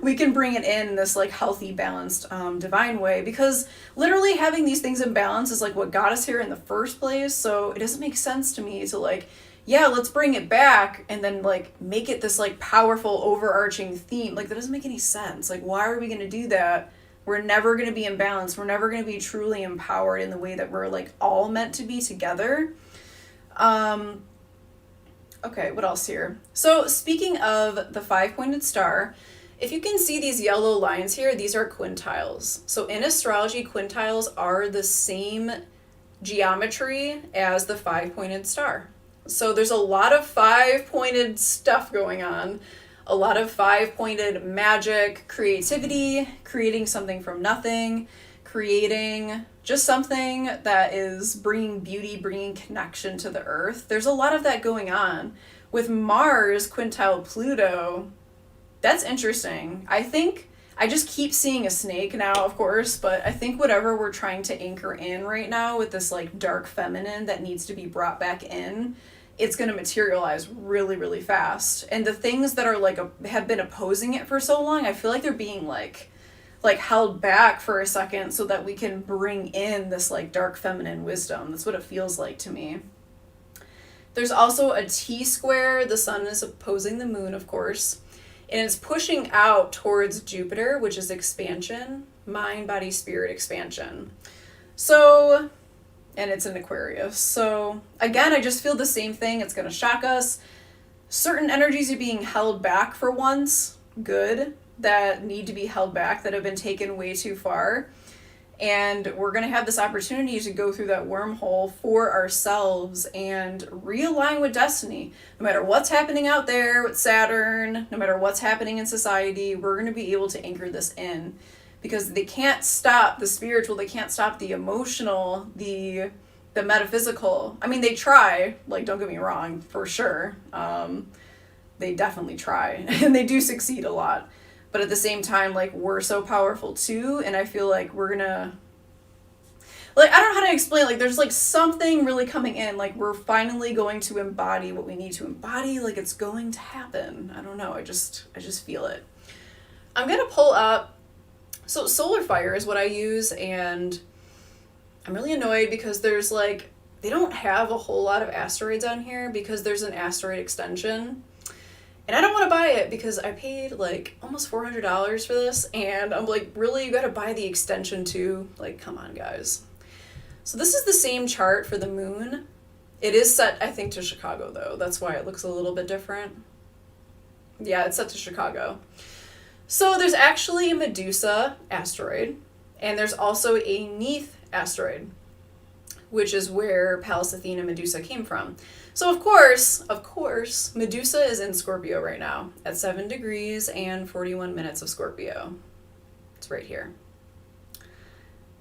We can bring it in this, like, healthy, balanced, divine way, because literally having these things in balance is, like, what got us here in the first place, so it doesn't make sense to me to, like, yeah, let's bring it back, and then, like, make it this, like, powerful, overarching theme. Like, that doesn't make any sense. Like, why are we going to do that? We're never going to be in balance. We're never going to be truly empowered in the way that we're, like, all meant to be together. Okay, what else here? So, speaking of the five-pointed star, if you can see these yellow lines here, these are quintiles. So, in astrology, quintiles are the same geometry as the five-pointed star. So, there's a lot of five-pointed stuff going on. A lot of five-pointed magic, creativity, creating something from nothing, creating just something that is bringing beauty, bringing connection to the earth. There's a lot of that going on. With Mars, quintile Pluto, that's interesting. I think, I just keep seeing a snake now, of course, but I think whatever we're trying to anchor in right now with this, like, dark feminine that needs to be brought back in, it's going to materialize really, really fast. And the things that are, like, have been opposing it for so long, I feel like they're being, like held back for a second so that we can bring in this, like, dark feminine wisdom. That's what it feels like to me. There's also a T-square. The sun is opposing the moon, of course. And it's pushing out towards Jupiter, which is expansion. Mind, body, spirit expansion. So, and it's in Aquarius. So, again, I just feel the same thing. It's going to shock us. Certain energies are being held back for once. Good. That need to be held back, that have been taken way too far. And we're going to have this opportunity to go through that wormhole for ourselves and realign with destiny. No matter what's happening out there with Saturn, no matter what's happening in society, we're going to be able to anchor this in. Because they can't stop the spiritual, they can't stop the emotional, the metaphysical. I mean, they try, like, don't get me wrong, for sure. They definitely try, and they do succeed a lot. But at the same time, like, we're so powerful too, and I feel like we're gonna, like, I don't know how to explain, like, there's, like, something really coming in, like, we're finally going to embody what we need to embody, like, it's going to happen. I don't know, I just feel it. I'm gonna pull up, so solar fire is what I use, and I'm really annoyed because there's, like, they don't have a whole lot of asteroids on here because there's an asteroid extension. And I don't want to buy it because I paid, like, almost $400 for this, and I'm like, really, you gotta buy the extension too? Like, come on, guys. So this is the same chart for the moon. It is set, I think, to Chicago, though. That's why it looks a little bit different. Yeah, it's set to Chicago. So there's actually a Medusa asteroid, and there's also a Neith asteroid, which is where Pallas, Athene, and Medusa came from. So of course, Medusa is in Scorpio right now at 7 degrees and 41 minutes of Scorpio. It's right here.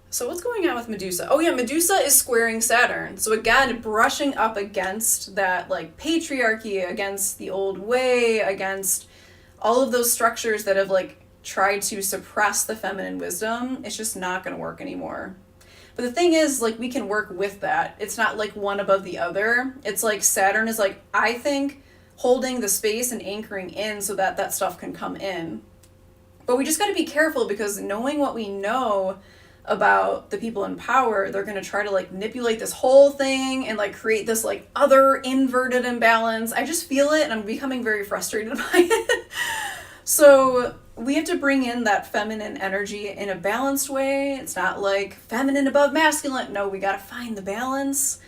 So what's going on with Medusa? Oh yeah, Medusa is squaring Saturn. So again, brushing up against that, like, patriarchy, against the old way, against all of those structures that have, like, tried to suppress the feminine wisdom. It's just not going to work anymore. But the thing is, like, we can work with that. It's not, like, one above the other. It's like Saturn is, like, I think, holding the space and anchoring in so that that stuff can come in. But we just got to be careful, because knowing what we know about the people in power, they're going to try to, like, manipulate this whole thing and, like, create this, like, other inverted imbalance. I just feel it, and I'm becoming very frustrated by it. So we have to bring in that feminine energy in a balanced way. It's not like feminine above masculine. No, we got to find the balance.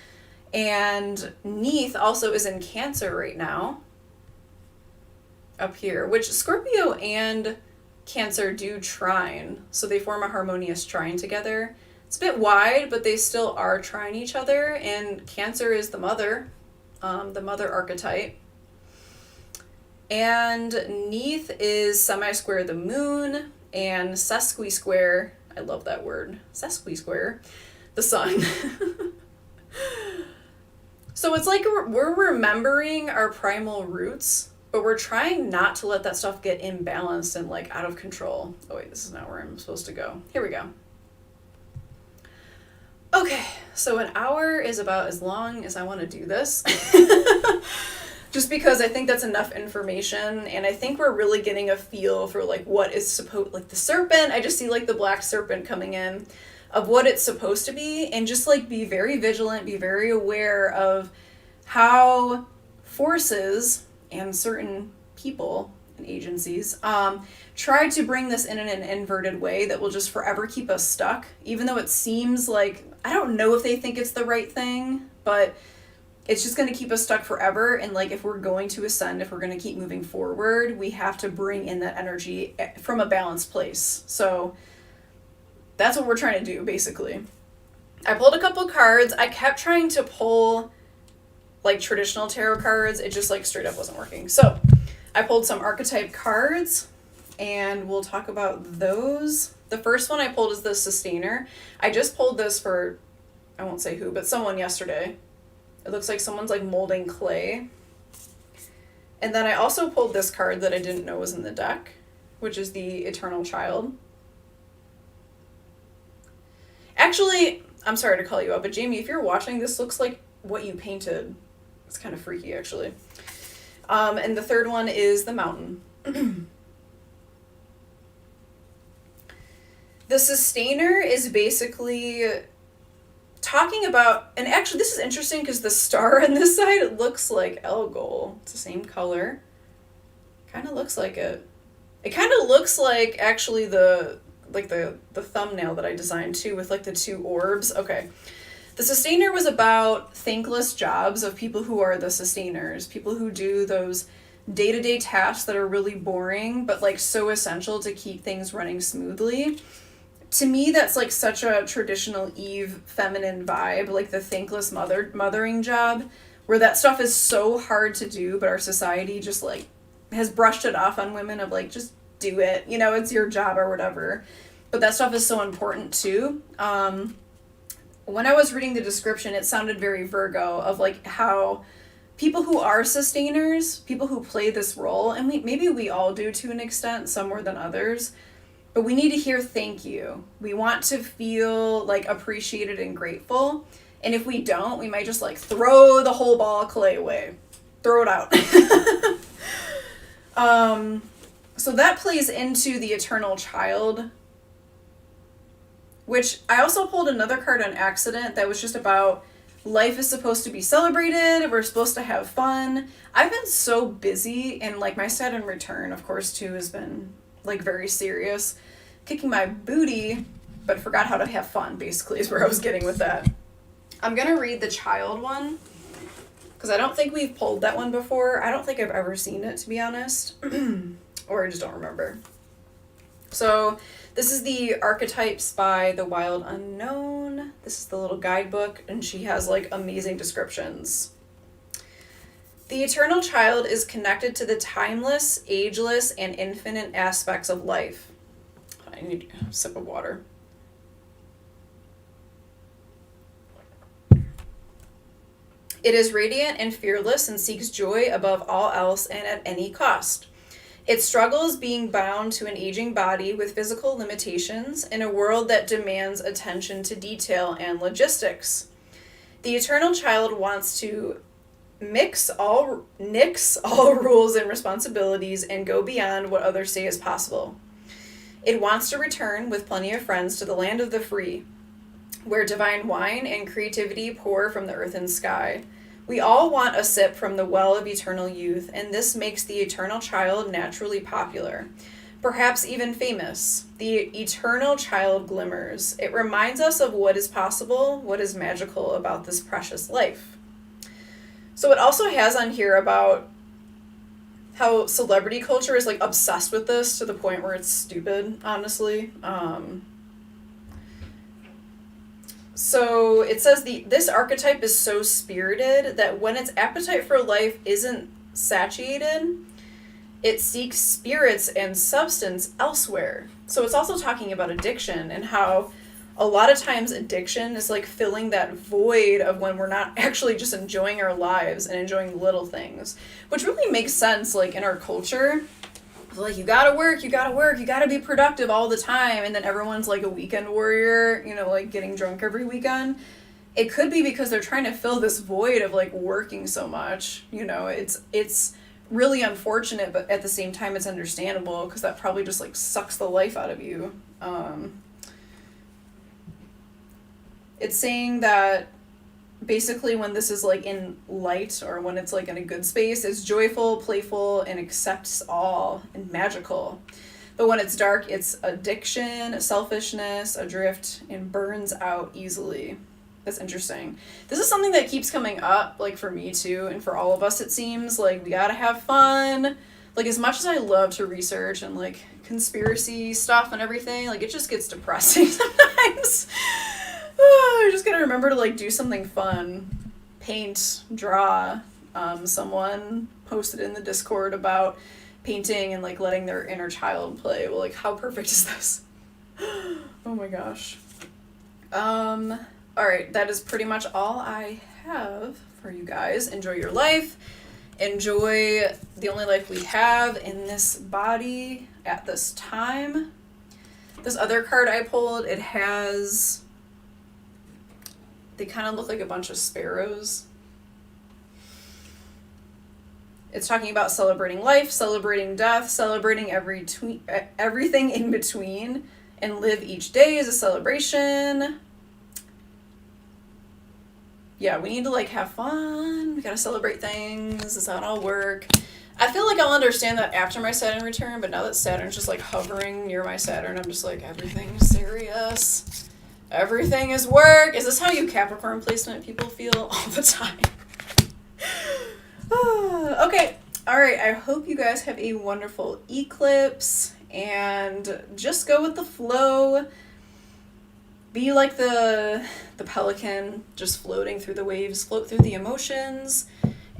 And Neith also is in Cancer right now, up here, which Scorpio and Cancer do trine. So they form a harmonious trine together. It's a bit wide, but they still are trine each other. And Cancer is the mother archetype. And Neith is semi-square the moon, and sesqui-square, I love that word, sesqui-square, the sun. So it's like we're remembering our primal roots, but but we're trying not to let that stuff get imbalanced and like out of control. Oh wait, this is not where I'm supposed to go. Here we go. Okay, so an hour is about as long as I want to do this. Just because I think that's enough information, and I think we're really getting a feel for like what is supposed, like the serpent, I just see like the black serpent coming in, of what it's supposed to be, and just like be very vigilant, be very aware of how forces and certain people and agencies try to bring this in an inverted way that will just forever keep us stuck, even though it seems like, I don't know if they think it's the right thing, but it's just going to keep us stuck forever. And like, if we're going to ascend, if we're going to keep moving forward, we have to bring in that energy from a balanced place. So that's what we're trying to do, basically. I pulled a couple cards. I kept trying to pull like traditional tarot cards. It just like straight up wasn't working. So I pulled some archetype cards and we'll talk about those. The first one I pulled is the Sustainer. I just pulled this for, I won't say who, but someone yesterday. It looks like someone's like molding clay. And then I also pulled this card that I didn't know was in the deck, which is the Eternal Child. Actually, I'm sorry to call you out, but Jamie, if you're watching, this looks like what you painted. It's kind of freaky, actually. And the third one is the Mountain. The Sustainer is basically talking about, and actually this is interesting because the star on this side, it looks like Elgol. It's the same color. Kind of looks like it. It kind of looks like actually the thumbnail that I designed too, with like the two orbs. Okay. The Sustainer was about thankless jobs of people who are the sustainers, people who do those day-to-day tasks that are really boring, but like so essential to keep things running smoothly. To me, that's like such a traditional Eve feminine vibe, like the thankless mothering job, where that stuff is so hard to do, but our society just like has brushed it off on women of like, just do it, you know, it's your job or whatever. But that stuff is so important too. When I was reading the description, it sounded very Virgo, of like how people who are sustainers, people who play this role, and maybe we all do to an extent, some more than others, but we need to hear thank you. We want to feel like appreciated and grateful. And if we don't, we might just like throw the whole ball of clay away. Throw it out. So that plays into the Eternal Child, which I also pulled another card on accident that was just about life is supposed to be celebrated. We're supposed to have fun. I've been so busy, and like my Saturn return, of course, too, has been like very serious, kicking my booty, but forgot how to have fun, basically, is where I was getting with that. I'm going to read the Child one, because I don't think we've pulled that one before. I don't think I've ever seen it, to be honest, or I just don't remember. So this is the Archetypes by The Wild Unknown. This is the little guidebook, and she has like amazing descriptions. The Eternal Child is connected to the timeless, ageless, and infinite aspects of life. I need a sip of water. It is radiant and fearless and seeks joy above all else and at any cost. It struggles being bound to an aging body with physical limitations in a world that demands attention to detail and logistics. The Eternal Child wants to nix all rules and responsibilities and go beyond what others say is possible. It wants to return with plenty of friends to the land of the free, where divine wine and creativity pour from the earth and sky. We all want a sip from the well of eternal youth, and this makes the Eternal Child naturally popular, perhaps even famous. The Eternal Child glimmers. It reminds us of what is possible, what is magical about this precious life. So it also has on here about how celebrity culture is like obsessed with this to the point where it's stupid, honestly. So it says this archetype is so spirited that when its appetite for life isn't satiated, it seeks spirits and substance elsewhere. So it's also talking about addiction and how a lot of times addiction is like filling that void of when we're not actually just enjoying our lives and enjoying little things, which really makes sense like in our culture. Like, you gotta work, you gotta be productive all the time, and then everyone's like a weekend warrior, you know, like getting drunk every weekend. It could be because they're trying to fill this void of like working so much, you know. It's really unfortunate, but at the same time it's understandable, because that probably just like sucks the life out of you. It's saying that basically when this is like in light, or when it's like in a good space, it's joyful, playful, and accepts all, and magical. But when it's dark, it's addiction, selfishness, adrift, and burns out easily. That's interesting. This is something that keeps coming up, like for me too, and for all of us it seems. Like, we gotta have fun. Like, as much as I love to research and like conspiracy stuff and everything, like it just gets depressing sometimes. I just gotta remember to like do something fun. Paint, draw. Someone posted in the Discord about painting and like letting their inner child play. Well, like, how perfect is this? Oh my gosh. Alright, that is pretty much all I have for you guys. Enjoy your life. Enjoy the only life we have in this body at this time. This other card I pulled, it has... they kind of look like a bunch of sparrows. It's talking about celebrating life, celebrating death, celebrating everything in between, and live each day as a celebration. Yeah, we need to like have fun. We gotta celebrate things. This is how it all work. I feel like I'll understand that after my Saturn return, but now that Saturn's just like hovering near my Saturn, I'm just like, everything's serious. Everything is work. Is this how you Capricorn placement people feel all the time? Okay. All right. I hope you guys have a wonderful eclipse, and just go with the flow. Be like the pelican, just floating through the waves, float through the emotions,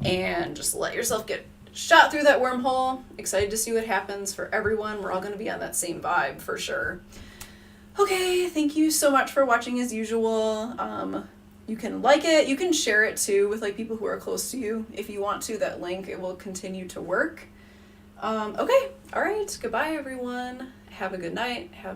and just let yourself get shot through that wormhole. Excited to see what happens for everyone. We're all going to be on that same vibe for sure. Okay, thank you so much for watching as usual. You can like it, you can share it too with like people who are close to you if you want to. That link, it will continue to work. Okay, all right, goodbye everyone. Have a good night. Have